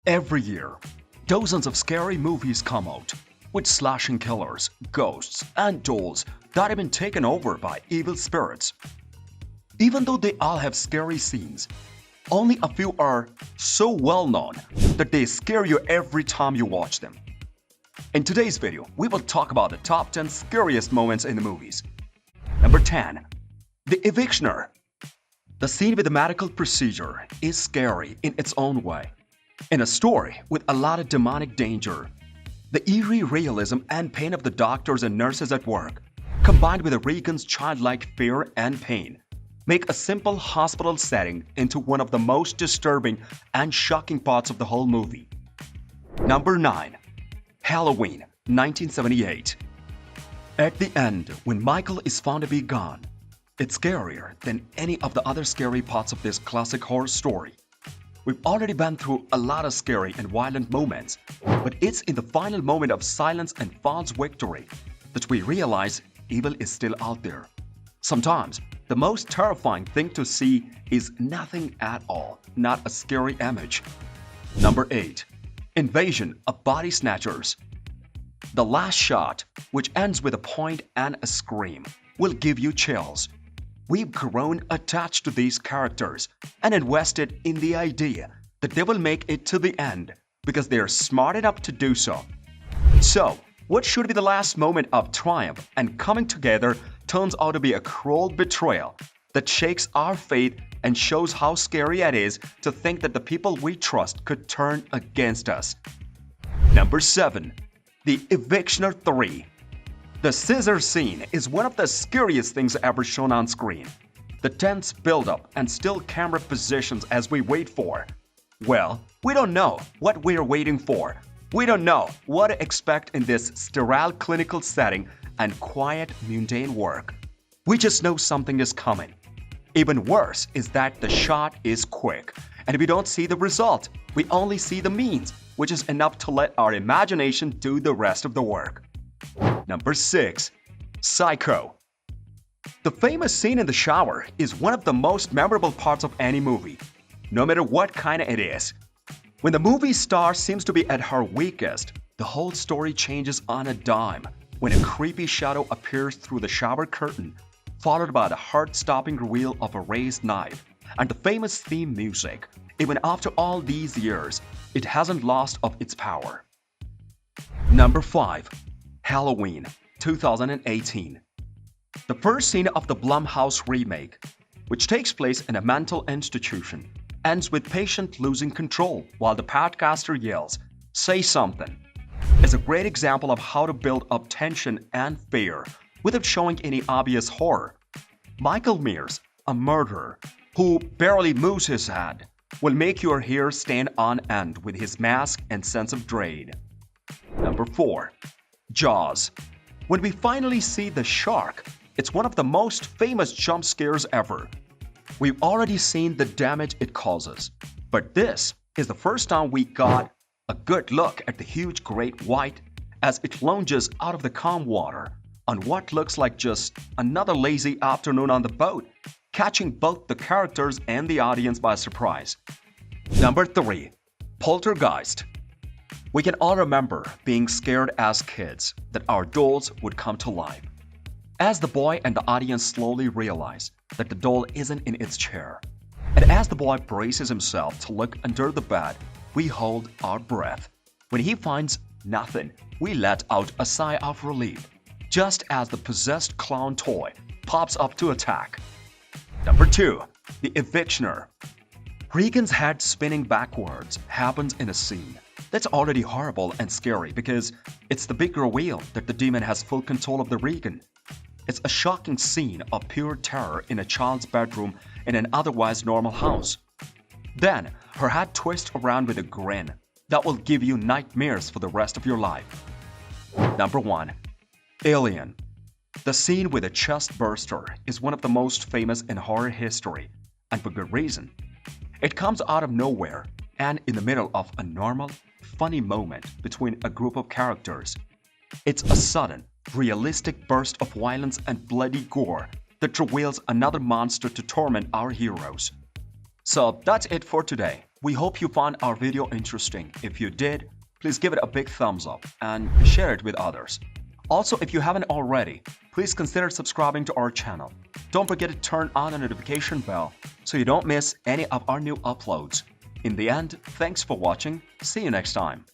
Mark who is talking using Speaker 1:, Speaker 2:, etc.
Speaker 1: Every year, dozens of scary movies come out with slashing killers, ghosts, and dolls that have been taken over by evil spirits. Even though they all have scary scenes, only a few are so well known that they scare you every time you watch them. In today's video, we will talk about the top 10 scariest moments in the movies. Number 10. The Evictioner. The scene with the medical procedure is scary in its own way. In a story with a lot of demonic danger, the eerie realism and pain of the doctors and nurses at work, combined with Regan's childlike fear and pain, make a simple hospital setting into one of the most disturbing and shocking parts of the whole movie. Number 9. Halloween, 1978. At the end, when Michael is found to be gone, it's scarier than any of the other scary parts of this classic horror story. We've already been through a lot of scary and violent moments, but it's in the final moment of silence and false victory that we realize evil is still out there. Sometimes, the most terrifying thing to see is nothing at all, not a scary image. Number 8. Invasion of Body Snatchers. The last shot, which ends with a point and a scream, will give you chills. We've grown attached to these characters and invested in the idea that they will make it to the end because they are smart enough to do so. So, what should be the last moment of triumph and coming together turns out to be a cruel betrayal that shakes our faith and shows how scary it is to think that the people we trust could turn against us. Number 7. The Evictioner 3. The scissor scene is one of the scariest things ever shown on screen. The tense build-up and still camera positions as we wait for. Well, we don't know what we're waiting for. We don't know what to expect in this sterile clinical setting and quiet, mundane work. We just know something is coming. Even worse is that the shot is quick, and we don't see the result. We only see the means, which is enough to let our imagination do the rest of the work. Number 6. Psycho. The famous scene in the shower is one of the most memorable parts of any movie, no matter what kind it is. When the movie star seems to be at her weakest, the whole story changes on a dime when a creepy shadow appears through the shower curtain, followed by the heart-stopping reveal of a raised knife and the famous theme music. Even after all these years, it hasn't lost of its power. Number 5. Halloween, 2018. The first scene of the Blumhouse remake, which takes place in a mental institution, ends with patient losing control while the podcaster yells, "Say something." It's a great example of how to build up tension and fear without showing any obvious horror. Michael Myers, a murderer who barely moves his head, will make your hair stand on end with his mask and sense of dread. Number 4. Jaws. When we finally see the shark, it's one of the most famous jump scares ever. We've already seen the damage it causes, but this is the first time we got a good look at the huge great white as it lunges out of the calm water on what looks like just another lazy afternoon on the boat, catching both the characters and the audience by surprise. Number 3. Poltergeist. We can all remember being scared as kids that our dolls would come to life. As the boy and the audience slowly realize that the doll isn't in its chair, and as the boy braces himself to look under the bed, we hold our breath. When he finds nothing, we let out a sigh of relief, just as the possessed clown toy pops up to attack. Number 2. The Evictioner. Regan's head spinning backwards happens in a scene that's already horrible and scary because it's the big reveal that the demon has full control of the Regan. It's a shocking scene of pure terror in a child's bedroom in an otherwise normal house. Then, her head twists around with a grin that will give you nightmares for the rest of your life. Number 1. Alien. The scene with a chest burster is one of the most famous in horror history, and for good reason. It comes out of nowhere and in the middle of a normal, funny moment between a group of characters. It's a sudden, realistic burst of violence and bloody gore that reveals another monster to torment our heroes. So that's it for today. We hope you found our video interesting. If you did, please give it a big thumbs up and share it with others. Also, if you haven't already, please consider subscribing to our channel. Don't forget to turn on the notification bell so you don't miss any of our new uploads. In the end, thanks for watching. See you next time.